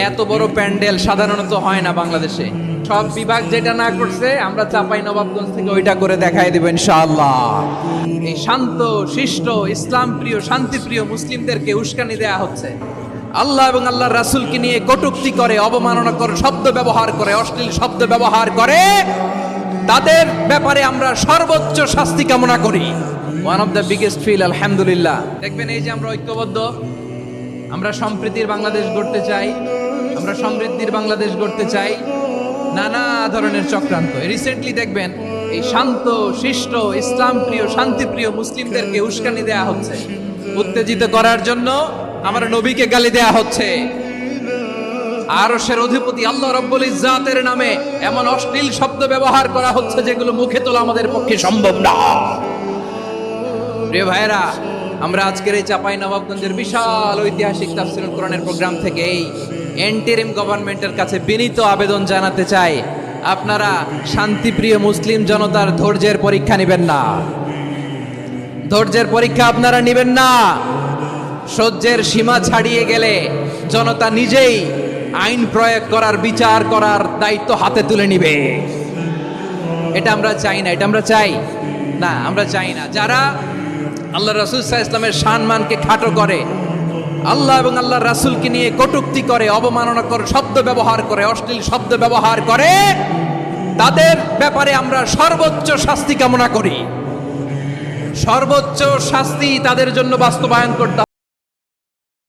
এত বড় প্যান্ডেল সাধারণত হয় না বাংলাদেশে। সব বিভাগ যেটা না করছে আমরা চাপাই নবাবগঞ্জ থেকে ওইটা করে দেখাই দেব ইনশাআল্লাহ। এই শান্ত শিষ্ট ইসলাম প্রিয় শান্তিপ্রিয় মুসলিমদেরকে উস্কানি দেয়া হচ্ছে, আল্লাহ এবং আল্লাহর রাসূলকে নিয়ে কটূক্তি করে, অবমাননা করে, শব্দ ব্যবহার করে, অশ্লীল শব্দ ব্যবহার করে, তাদের ব্যাপারে আমরা সর্বোচ্চ শাস্তি কামনা করি। One of the biggest feel আলহামদুলিল্লাহ। দেখবেন এই যে আমরা ঐক্যবদ্ধ, আমরা সম্প্রীতির বাংলাদেশ গড়তে চাই, আমরা সমৃদ্ধির বাংলাদেশ গড়তে চাই, নানা ধরনের চক্রান্ত। রিসেন্টলি দেখবেন এই শান্ত শিষ্ট ইসলাম প্রিয় শান্তিপ্রিয় মুসলিমদেরকে উস্কানি দেয়া হচ্ছে, উত্তেজিত করার জন্য আমার নবীকে গালি দেয়া হচ্ছে। আরশের অধিপতি আল্লাহ রাব্বুল ইজ্জাতের নামে এমন অশ্লীল শব্দ ব্যবহার করা হচ্ছে যেগুলো মুখে তোলা আমাদের পক্ষে সম্ভব না। প্রিয় ভাইরা, আমরা আজকের এই চাপাই নবাবগঞ্জের বিশাল ঐতিহাসিক তাফসীরুল কোরআনের প্রোগ্রাম থেকে এই এন্টারিম গভর্নমেন্টের কাছে বিনীত আবেদন জানাতে চাই, আপনারা শান্তিপ্রিয় মুসলিম জনতার ধৈর্যের পরীক্ষা নেবেন না। ধৈর্যের পরীক্ষা আপনারা নেবেন না। সহ্যের সীমা ছাড়িয়ে গেলে জনতা নিজেই আইন প্রয়োগ করার, বিচার করার দায়িত্ব হাতে তুলে নিবে। এটা আমরা চাই না, এটা আমরা চাই না, আমরা চাই না। যারা আল্লাহ রাসূল সাল্লাল্লাহু আলাইহি ওয়াসাল্লামের সম্মানকে খাটো করে, আল্লাহ এবং আল্লাহর রাসূলকে নিয়ে কটূক্তি করে, অবমাননা করে, শব্দ ব্যবহার করে, অশ্লীল শব্দ ব্যবহার করে, তাদের ব্যাপারে আমরা সর্বোচ্চ শাস্তি কামনা করি। সর্বোচ্চ শাস্তি তাদের জন্য বাস্তবায়ন করতে